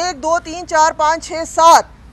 1 2 3 4 5 6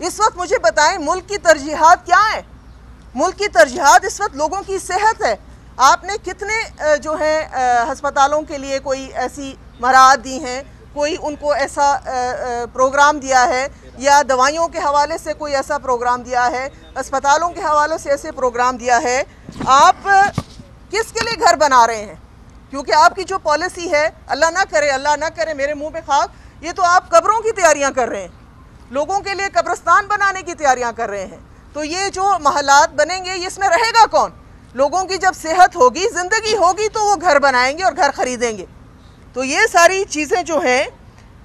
اس وقت مجھے بتائیں ملک کی ترجیحات کیا ہیں؟ ملک کی ترجیحات اس وقت لوگوں کی صحت ہے۔ آپ نے کتنے جو ہیں ہسپتالوں کے لیے کوئی ایسی مراعات دی ہیں، کوئی ان کو ایسا پروگرام دیا ہے، یا دوائیوں کے حوالے سے کوئی ایسا پروگرام دیا ہے، اسپتالوں کے حوالے سے ایسے پروگرام دیا ہے؟ آپ کس کے لیے گھر بنا رہے ہیں؟ کیونکہ آپ کی جو پالیسی ہے، اللہ نہ کرے میرے منہ پہ خاک، یہ تو آپ قبروں کی تیاریاں کر رہے ہیں، لوگوں کے لیے قبرستان بنانے کی تیاریاں کر رہے ہیں۔ تو یہ جو محلات بنیں گے، اس میں رہے گا کون؟ لوگوں کی جب صحت ہوگی، زندگی ہوگی، تو وہ گھر بنائیں گے اور گھر خریدیں گے۔ تو یہ ساری چیزیں جو ہیں،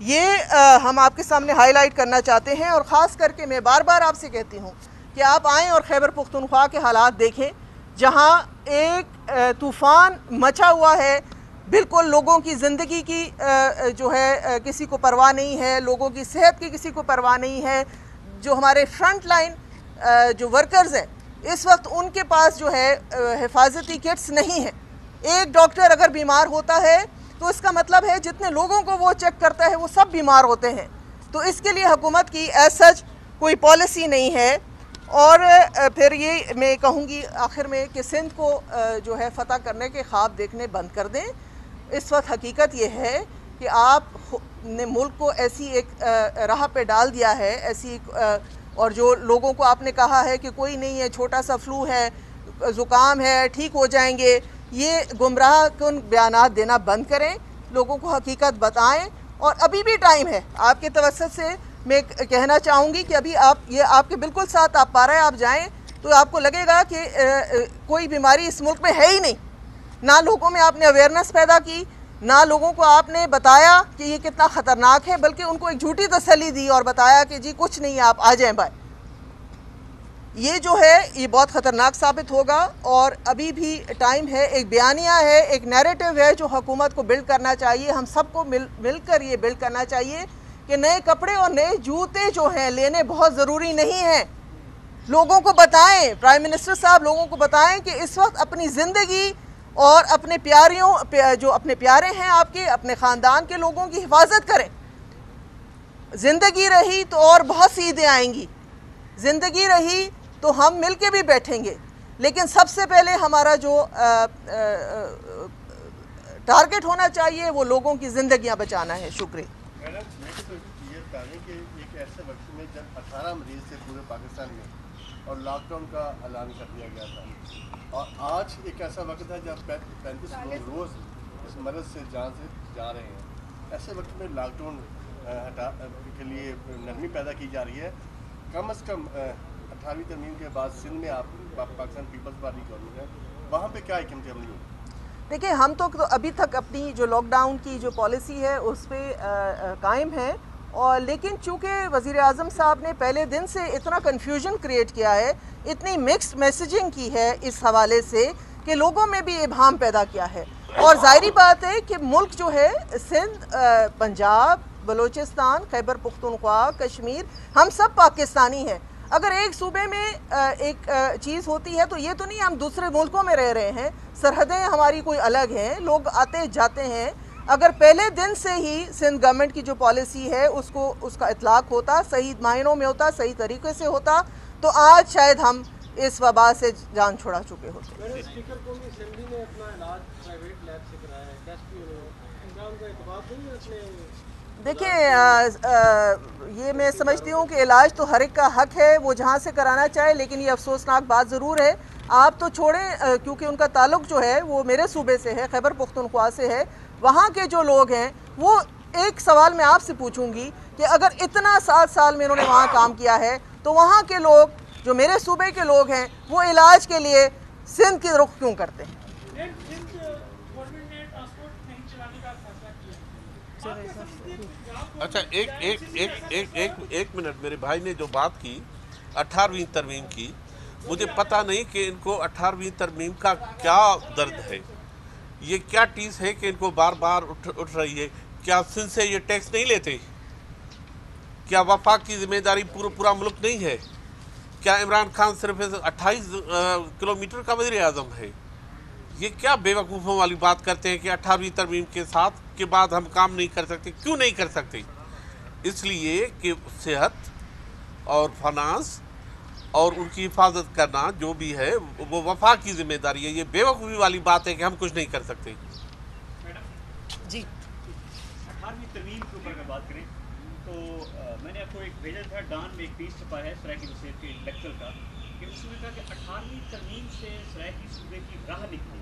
یہ ہم آپ کے سامنے ہائی لائٹ کرنا چاہتے ہیں، اور خاص کر کے میں بار بار آپ سے کہتی ہوں کہ آپ آئیں اور خیبر پختونخوا کے حالات دیکھیں، جہاں ایک طوفان مچا ہوا ہے، بالکل لوگوں کی زندگی کی جو ہے کسی کو پرواہ نہیں ہے، لوگوں کی صحت کی کسی کو پرواہ نہیں ہے۔ جو ہمارے فرنٹ لائن جو ورکرز ہیں، اس وقت ان کے پاس جو ہے حفاظتی کٹس نہیں ہیں۔ ایک ڈاکٹر اگر بیمار ہوتا ہے تو اس کا مطلب ہے جتنے لوگوں کو وہ چیک کرتا ہے وہ سب بیمار ہوتے ہیں۔ تو اس کے لیے حکومت کی ایز سچ کوئی پالیسی نہیں ہے۔ اور پھر یہ میں کہوں گی آخر میں کہ سندھ کو جو ہے فتح کرنے کے خواب دیکھنے بند کر دیں۔ اس وقت حقیقت یہ ہے کہ آپ نے ملک کو ایسی ایک راہ پہ ڈال دیا ہے، ایسی اور جو لوگوں کو آپ نے کہا ہے کہ کوئی نہیں ہے، چھوٹا سا فلو ہے، زکام ہے، ٹھیک ہو جائیں گے، یہ گمراہ کن بیانات دینا بند کریں، لوگوں کو حقیقت بتائیں۔ اور ابھی بھی ٹائم ہے، آپ کے توسط سے میں کہنا چاہوں گی کہ ابھی آپ کے بالکل ساتھ آپ پا رہے ہیں، آپ جائیں تو آپ کو لگے گا کہ کوئی بیماری اس ملک میں ہے ہی نہیں۔ نہ لوگوں میں آپ نے اویئرنس پیدا کی، نہ لوگوں کو آپ نے بتایا کہ یہ کتنا خطرناک ہے، بلکہ ان کو ایک جھوٹی تسلی دی اور بتایا کہ جی کچھ نہیں، آپ آ جائیں بھائی۔ یہ جو ہے یہ بہت خطرناک ثابت ہوگا، اور ابھی بھی ٹائم ہے، ایک بیانیہ ہے، ایک نیریٹو ہے جو حکومت کو بلڈ کرنا چاہیے، ہم سب کو مل کر یہ بلڈ کرنا چاہیے کہ نئے کپڑے اور نئے جوتے جو ہیں لینے بہت ضروری نہیں ہیں۔ لوگوں کو بتائیں، پرائم منسٹر صاحب لوگوں کو بتائیں کہ اس وقت اپنی زندگی اور اپنے جو اپنے پیارے ہیں آپ کے، اپنے خاندان کے لوگوں کی حفاظت کریں۔ زندگی رہی تو اور بہت سی عیدیں آئیں گی، زندگی رہی تو ہم مل کے بھی بیٹھیں گے، لیکن سب سے پہلے ہمارا جو ٹارگٹ ہونا چاہیے وہ لوگوں کی زندگیاں بچانا ہے۔ شکریہ۔ میڈم میں تو یہ کہہ رہی کہ ایک ایسے وقت میں جب 18 مریض تھے پورے پاکستان میں اور لاک ڈاؤن کا اعلان کر دیا گیا تھا، اور آج ایک ایسا وقت ہے جب 35 لوگ روز اس مرض سے جان سے جا رہے ہیں، ایسے وقت میں لاک ڈاؤن کے لیے نرمی پیدا کی جا رہی ہے۔ کم از کم 18ویں ترمیم کے بعد سندھ میں آپ پاکستان پیپلز پارٹی گورنمنٹ ہے، وہاں پہ کیا حکمت عملی ہوگی؟ دیکھیں، ہم تو ابھی تک اپنی جو لاک ڈاؤن کی جو پالیسی ہے اس پہ قائم ہے، اور لیکن چونکہ وزیر اعظم صاحب نے پہلے دن سے اتنا کنفیوژن کریٹ کیا ہے، اتنی مکسڈ میسیجنگ کی ہے اس حوالے سے کہ لوگوں میں بھی ابہام پیدا کیا ہے۔ اور ظاہری بات ہے کہ ملک جو ہے سندھ، پنجاب، بلوچستان، خیبر پختونخوا، کشمیر، ہم سب پاکستانی ہیں۔ اگر ایک صوبے میں ایک چیز ہوتی ہے تو یہ تو نہیں ہم دوسرے ملکوں میں رہ رہے ہیں، سرحدیں ہماری کوئی الگ ہیں، لوگ آتے جاتے ہیں۔ اگر پہلے دن سے ہی سندھ گورنمنٹ کی جو پالیسی ہے اس کا اطلاق ہوتا، صحیح معنوں میں ہوتا، صحیح طریقے سے ہوتا، تو آج شاید ہم اس وبا سے جان چھڑا چکے ہوتے۔ اسپیکر قومی اسمبلی نے اپنا علاج پرائیویٹ لیب سے کرایا ہے، کیا انجام کا اعتبار نہیں اپنے؟ دیکھیں، یہ میں سمجھتی ہوں کہ علاج تو ہر ایک کا حق ہے، وہ جہاں سے کرانا چاہے، لیکن یہ افسوسناک بات ضرور ہے۔ آپ تو چھوڑیں، کیونکہ ان کا تعلق جو ہے وہ میرے صوبے سے ہے، خیبر پختونخوا سے ہے، وہاں کے جو لوگ ہیں وہ ایک سوال میں آپ سے پوچھوں گی کہ اگر اتنا 7 سال میں انہوں نے وہاں کام کیا ہے تو وہاں کے لوگ جو میرے صوبے کے لوگ ہیں وہ علاج کے لیے سندھ کی رخ کیوں کرتے ہیں؟ اچھا، ایک منٹ، میرے بھائی نے جو بات کی 18ویں ترمیم کی، مجھے پتہ نہیں کہ ان کو 18ویں ترمیم کا کیا درد ہے، یہ کیا ٹیس ہے کہ ان کو بار بار اٹھ رہی ہے۔ کیا سندھ سے یہ ٹیکس نہیں لیتے؟ کیا وفاق کی ذمہ داری پورا ملک نہیں ہے؟ کیا عمران خان صرف 28 کلومیٹر کا وزیر اعظم ہے؟ یہ کیا بے وقوفوں والی بات کرتے ہیں کہ 18ویں ترمیم کے ساتھ کے بعد ہم کام نہیں کر سکتے؟ کیوں نہیں کر سکتے؟ اس لیے کہ صحت اور فنانس اور ان کی حفاظت کرنا جو بھی ہے وہ وفاق کی ذمہ داری ہے. یہ بیوقوفی والی بات ہے کہ ہم کچھ نہیں کر سکتے. جی 18ویں ترمیم کے اوپر بات کریں تو میں نے آپ کو ایک بھیجا تھا، ڈان میں ایک پیس چھپا ہے سرائیکی وصیت کے لیکچر کا، کہ اس میں کہا کہ 18ویں ترمیم سے سرائیکی صوبے کی راہ نکلی.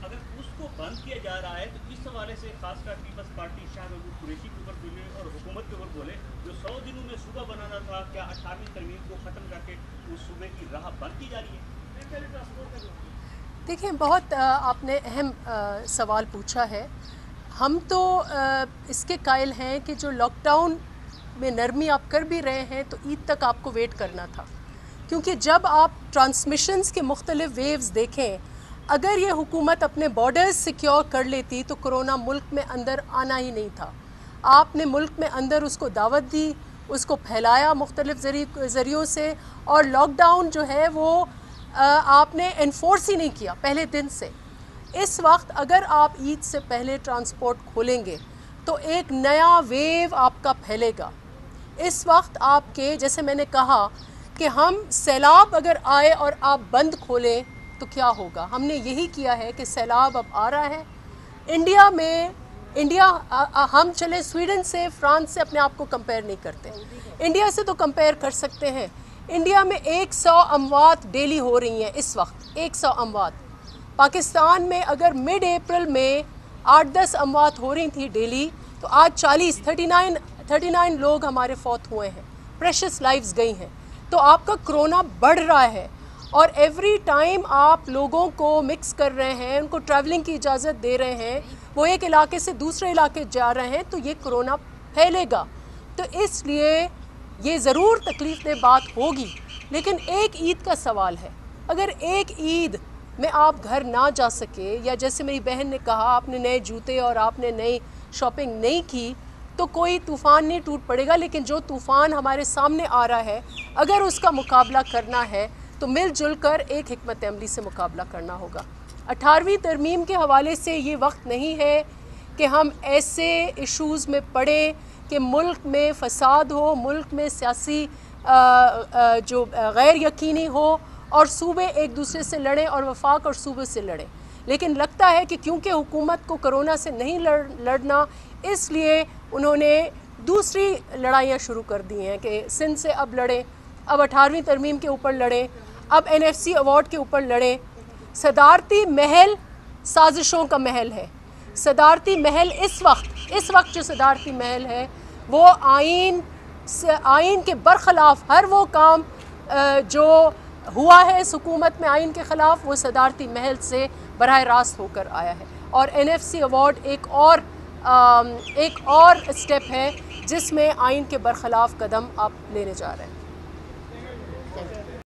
اگر اس کو بند کیا جا رہا ہے تو اس حوالے سے خاص کر پیپلز پارٹی شاہ محمود قریشی کے اوپر بولے اور حکومت کے اوپر بولے جو 100 دنوں میں صوبہ بنانا تھا، کیا 18ویں ترمیم کو ختم کر کے اس صوبے کی راہ بند کی جا رہی ہے؟ دیکھیں بہت آپ نے اہم سوال پوچھا ہے. ہم تو اس کے قائل ہیں کہ جو لاک ڈاؤن میں نرمی آپ کر بھی رہے ہیں تو عید تک آپ کو ویٹ کرنا تھا، کیونکہ جب آپ ٹرانسمیشنز کے مختلف ویوز دیکھیں، اگر یہ حکومت اپنے بارڈرز سیکیور کر لیتی تو کرونا ملک میں اندر آنا ہی نہیں تھا. آپ نے ملک میں اندر اس کو دعوت دی، اس کو پھیلایا مختلف ذریعوں سے، اور لاک ڈاؤن جو ہے وہ آپ نے انفورس ہی نہیں کیا پہلے دن سے. اس وقت اگر آپ عید سے پہلے ٹرانسپورٹ کھولیں گے تو ایک نیا ویو آپ کا پھیلے گا. اس وقت آپ کے جیسے میں نے کہا کہ ہم سیلاب اگر آئے اور آپ بند کھولیں تو کیا ہوگا. ہم نے یہی کیا ہے کہ سیلاب اب آ رہا ہے انڈیا ہم چلے سویڈن سے فرانس سے اپنے آپ کو کمپیئر نہیں کرتے، انڈیا سے تو کمپیئر کر سکتے ہیں. انڈیا میں 100 اموات ڈیلی ہو رہی ہیں اس وقت، 100 اموات. پاکستان میں اگر مڈ اپریل میں 8-10 اموات ہو رہی تھی ڈیلی، تو آج 39 لوگ ہمارے فوت ہوئے ہیں، پریشس لائفز گئی ہیں. تو آپ کا کرونا بڑھ رہا ہے، اور ایوری ٹائم آپ لوگوں کو مکس کر رہے ہیں، ان کو ٹریولنگ کی اجازت دے رہے ہیں، وہ ایک علاقے سے دوسرے علاقے جا رہے ہیں، تو یہ کرونا پھیلے گا. تو اس لیے یہ ضرور تکلیف دہ بات ہوگی. لیکن ایک عید کا سوال ہے، اگر ایک عید میں آپ گھر نہ جا سکے، یا جیسے میری بہن نے کہا آپ نے نئے جوتے اور آپ نے نئی شاپنگ نہیں کی، تو کوئی طوفان نہیں ٹوٹ پڑے گا. لیکن جو طوفان ہمارے سامنے آ رہا ہے، اگر اس کا مقابلہ کرنا ہے تو مل جل کر ایک حکمت عملی سے مقابلہ کرنا ہوگا. 18ویں ترمیم کے حوالے سے یہ وقت نہیں ہے کہ ہم ایسے ایشوز میں پڑیں کہ ملک میں فساد ہو، ملک میں سیاسی جو غیر یقینی ہو، اور صوبے ایک دوسرے سے لڑیں اور وفاق اور صوبے سے لڑیں. لیکن لگتا ہے کہ کیونکہ حکومت کو کرونا سے نہیں لڑنا، اس لیے انہوں نے دوسری لڑائیاں شروع کر دی ہیں کہ سندھ سے اب لڑیں، اب 18ویں ترمیم کے اوپر لڑیں، اب NFC ایوارڈ کے اوپر لڑیں. صدارتی محل سازشوں کا محل ہے. صدارتی محل اس وقت جو صدارتی محل ہے وہ آئین کے برخلاف ہر وہ کام جو ہوا ہے حکومت میں آئین کے خلاف، وہ صدارتی محل سے براہ راست ہو کر آیا ہے. اور NFC ایوارڈ ایک اور اسٹیپ ہے جس میں آئین کے برخلاف قدم آپ لینے جا رہے ہیں.